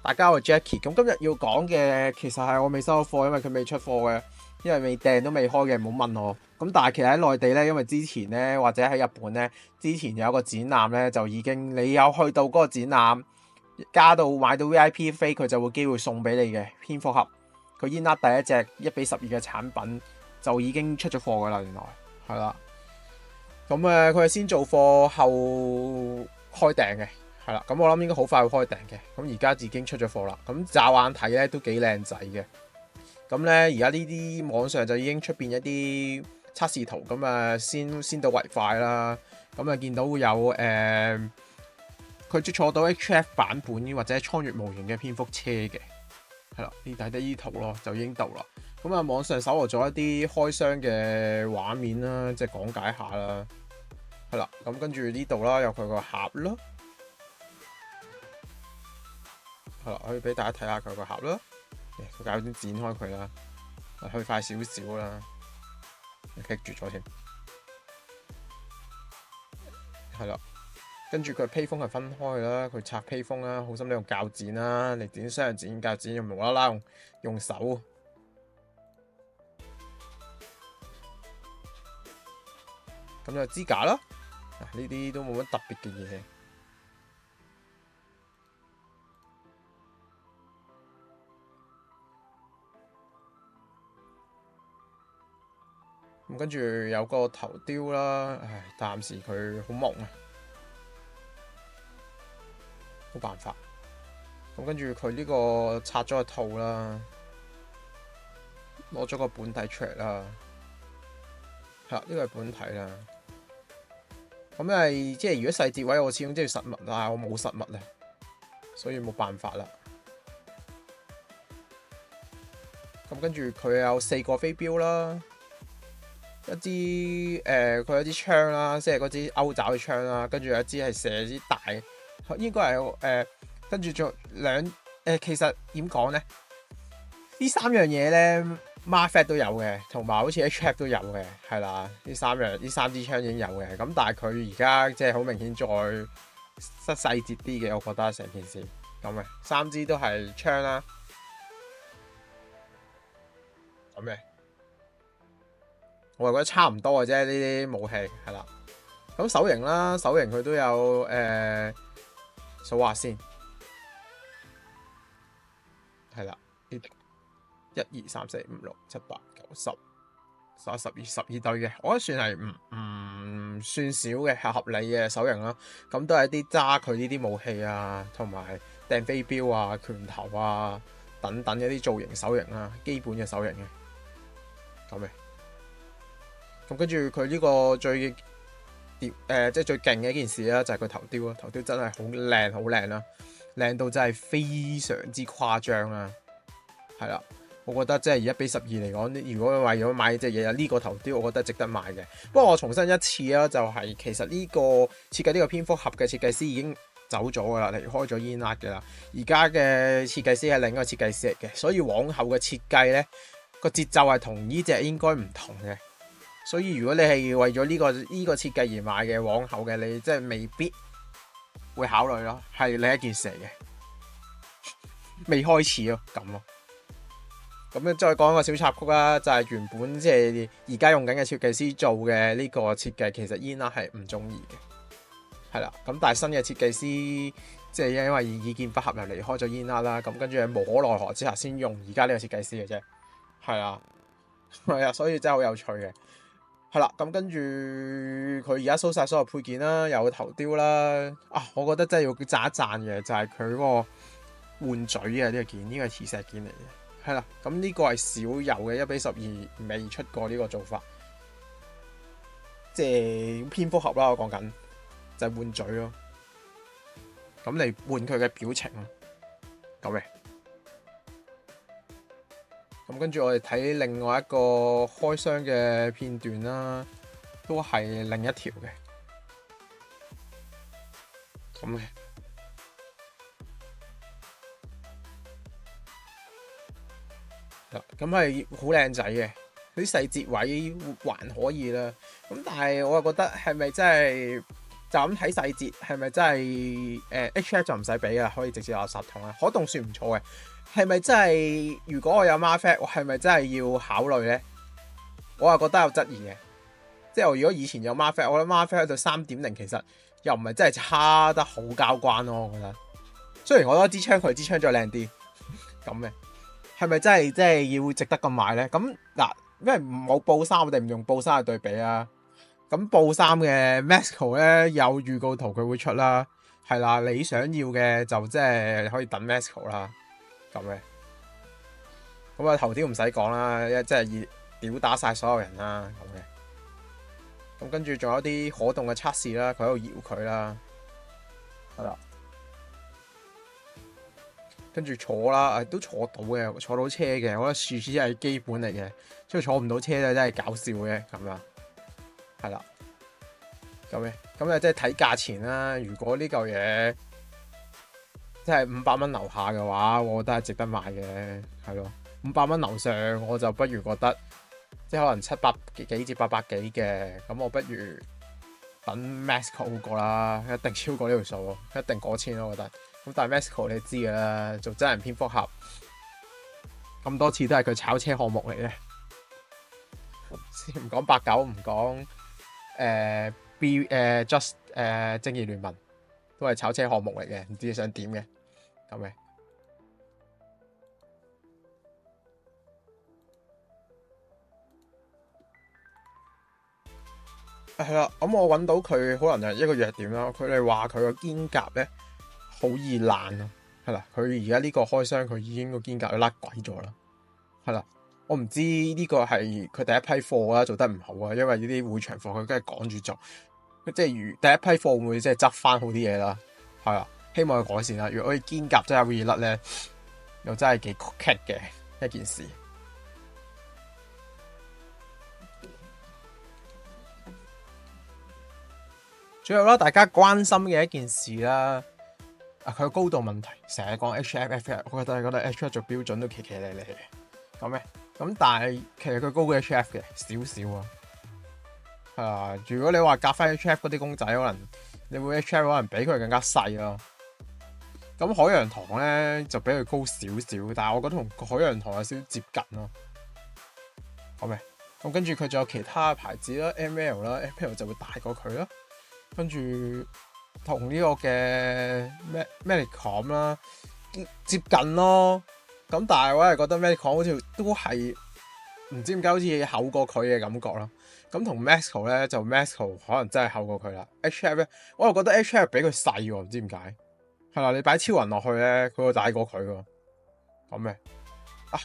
大家好，我係 Jackie。咁今日要講嘅其實係我未收貨，因為佢未出貨嘅，因為未訂都未開嘅，唔好問我。咁但係其實喺內地咧，因為之前咧或者喺日本咧，之前有一個展覽咧，就已經你有去到嗰個展覽，加到買到 VIP 飛，佢就會機會送俾你嘅蝙蝠俠。佢煙粒第一隻1:12嘅產品就已經出咗貨噶啦，原來係啦。咁佢係先做貨後開訂嘅。係啦，咁我諗應該好快會開訂嘅。咁而家已經出咗貨啦。咁乍眼睇咧都幾靚仔嘅。咁咧而家呢啲網上就已經出邊一啲測試圖，咁先到為快啦。咁見到會有佢坐到 HF 版本或者倉越模型嘅蝙蝠車嘅。係啦，你睇得呢圖咯，就已經到啦。咁網上搜羅咗一啲開箱嘅畫面啦，即係講解下啦。係啦，咁跟住呢度啦，有佢個盒咯。係啦，可以俾大家睇下佢個盒啦。佢搞啲剪開佢啦，去快少少啦，棘住咗添。係啦，跟住佢披風係分開啦，佢拆披風啦，好心你用鉸剪啦，你剪雙剪鉸剪，用無啦啦用手。咁就支架啦，呢啲都冇乜特別嘅嘢。咁跟住有個頭雕啦，暫時佢好蒙啊，冇辦法。咁跟住佢呢個拆咗個套啦，攞咗個本體出嚟啦，係啦，呢個係本體啦。咁係即係如果細節位我始終都要實物，但係我冇實物啊，所以冇辦法啦。咁跟住佢有4個飛鏢啦。一支佢有支槍啦，即係嗰支勾爪嘅槍啦，跟住有一支係射啲大，應該係跟住仲兩其實點講咧？呢3樣嘢咧 Marfet 都有嘅，同埋好似 HF 都有嘅，係啦。呢3支槍已經有嘅，咁但係佢而家即係好明顯再細節啲嘅，我覺得成件事咁嘅3支都係槍啦，咁嘅。我係覺得差唔多嘅啫，呢啲武器係啦。咁手型啦，手型佢都有數下先，係啦，1、2、3、4、5、6、7、8、9、10、11、12對嘅，我覺得算係唔算少嘅，係合理嘅手型啦。咁都係啲揸佢呢啲武器啊，同埋掟飛鏢啊、拳頭啊等等一啲造型手型啊，基本嘅手型嘅咁嘅。咁跟住佢呢個最即係最勁嘅一件事啦，就係佢頭雕啦。頭雕真係好靚，好靚啦，靚到真係非常之誇張啦。係啦，我覺得即係1:12嚟講，如果為咗買隻嘢，呢個頭雕，我覺得值得買嘅。不過我重申一次啦，就係其實呢個設計呢個蝙蝠俠嘅設計師已經走咗噶啦，離開咗煙壓嘅啦。而家嘅設計師係另一個設計師嚟嘅，所以往後嘅設計咧個節奏係同呢隻應該唔同嘅。所以如果你係為咗呢個設計而買嘅，往後嘅你即係未必會考慮咯，係另一件事嚟嘅，未開始咯咁咯。咁樣再講個小插曲啦，就係原本即係而家用緊嘅設計師做嘅呢個設計，其實煙啦係唔中意嘅，係啦。咁但係新嘅設計師即係因為意見不合又離開咗煙啦，咁跟住無可奈何之下先用而家呢個設計師嘅啫，係啊，係啊，所以真係好有趣嘅。係啦，咁跟住佢而家 show 晒所有配件啦，有頭雕啦，我覺得真係要讚一讚嘅，就係佢嗰個換嘴嘅呢個件，呢個係磁石件嚟嘅，係啦，咁呢個係少有嘅1:12未出過呢個做法，即係蝙蝠俠啦，我講緊就係換嘴咯，咁嚟換佢嘅表情咯，咁嘅。咁跟住我哋睇另外一個開箱嘅片段啦，都係另一條嘅，咁嘅。咁係好靚仔嘅，啲細節位還可以啦。咁但係我又覺得係咪真係就咁睇細節，係咪真係HF 就唔使俾啦，可以直接垃圾桶啦。可動算唔錯嘅，係咪真係？如果我有 Marfet，我係咪真係要考慮咧？我係覺得有質疑嘅。即係我如果以前有 Marfet，我覺得 Marfet 去到3.0其實又唔係真係差得好交關咯。我覺得雖然我覺得支槍佢支槍再靚啲咁嘅，係咪真係要值得咁買咧？咁嗱，因為冇布衫，我哋唔用布衫去對比啊。咁布衫嘅 Masco 咧有預告圖佢會出啦，係啦，你想要嘅就即係可以等 Masco 啦，咁嘅。咁啊頭條唔使講啦，即係屌打晒所有人啦，咁嘅。咁跟住仲有啲可動嘅測試啦，佢喺度搖佢啦，係啦。跟住坐啦，都坐到嘅，坐到車嘅，我覺得樹枝係基本嚟嘅，所以坐唔到車咧真係搞笑嘅咁樣。係啦，咁啊，即係睇價錢啦。如果呢嚿嘢即係500蚊樓下嘅話，我覺得係值得買嘅，係咯。500蚊樓上，我就不如覺得即係可能700幾至800幾嘅，咁我不如等 Masco 好過啦，一定超過呢條數，一定過千咯，我覺得。咁但係 Masco 你知㗎啦，做真人蝙蝠俠咁多次都係佢炒車項目嚟嘅，先唔講89，唔講。Just 正義聯盟都係炒車項目嚟嘅，唔知你想點嘅咁嘅。係啦，咁我揾到佢可能係一個弱點啦。佢哋話佢個肩甲咧好易爛咯，係啦。佢而家呢個開箱佢已經個肩甲都甩鬼咗啦，係啦。我唔知呢個係佢第一批貨啦，做得唔好啊，因為呢啲會場貨佢梗係趕住做，即係如第一批貨會唔會即係執翻好啲嘢啦？係啊，希望佢改善啦。如果佢肩甲真係會甩咧，又真係幾棘嘅一件事。最後啦，大家關心嘅一件事啦，佢個高度問題，成日講 HF，我覺得 HF 做標準都奇奇咧咧嘅咁嘅。咁但係其實佢高過 HF 嘅少少啊，係啊。如果你話夾翻 HF 嗰啲公仔，可能你會 HF 可能比佢更加細咯。咁海洋堂咧就比佢高少少，但係我覺得同海洋堂有少少接近咯。好嘅，咁跟住佢仲有其他牌子啦，ML 啦，ML 就會大過佢啦。跟住同呢個嘅 Medicom 啦接近咯。咁但係我係覺得 Medicom 好似都係唔知點解好似厚過佢嘅感覺咯。咁同 Masco 咧就 Masco 可能真係厚過佢啦。HF 咧我又覺得 HF 比佢細喎，唔知點解。係啦，你擺超人落去咧，佢會大過佢喎。咁嘅啊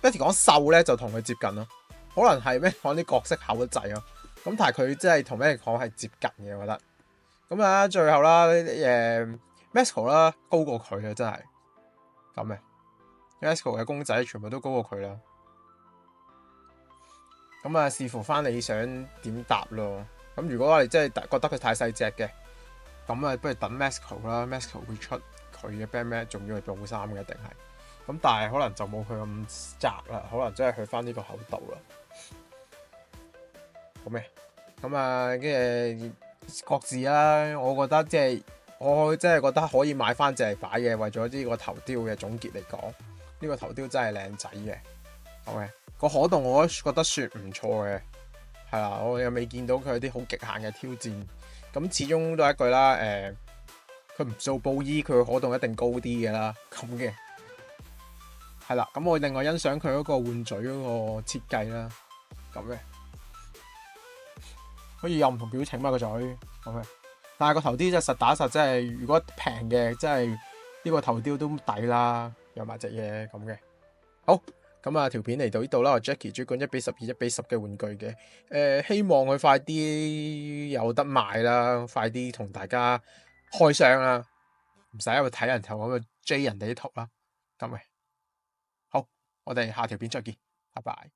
，Betty 講瘦咧就同佢接近咯。可能係咩講啲角色厚得滯咯。咁但係佢真係同 Medicom 係接近嘅，我覺得。咁啊，最後啦，Masco 啦高過佢嘅真係咁嘅。Masco 嘅公仔全部都高過佢啦，咁啊視乎翻你想點答咯。咁如果我哋真係覺得佢太細隻嘅，咁啊不如等 Masco 啦。Masco 會出佢嘅 Batman，仲要係布衫嘅一定係。咁但係可能就冇佢咁窄啦，可能真係去翻呢個厚度啦。好咩？咁啊跟住各自啦，我覺得即係我真係覺得可以買翻隻擺嘅，為咗呢個頭雕嘅總結嚟講。呢個頭雕真係靚仔嘅，OK，個可動我都覺得算唔錯嘅，係啦，我又未見到佢有啲好極限嘅挑戰，咁始終都係一句啦，佢唔做布衣，佢個可動一定高啲嘅啦，咁嘅，係啦，咁我另外欣賞佢嗰個換嘴嗰個設計啦，咁嘅，可以有唔同表情嘛個嘴，咁嘅，但係個頭雕就實打實，真係如果平嘅，真係呢個頭雕都抵啦。有埋隻嘢咁嘅，好咁啊！條片嚟到呢度啦，我 Jackie 主管1:12、1:10嘅玩具嘅，希望佢快啲有得賣啦，快啲同大家開箱啦，唔使喺度睇人頭咁去追人哋啲圖啦，咁嘅，好，我哋下條片再見，拜拜。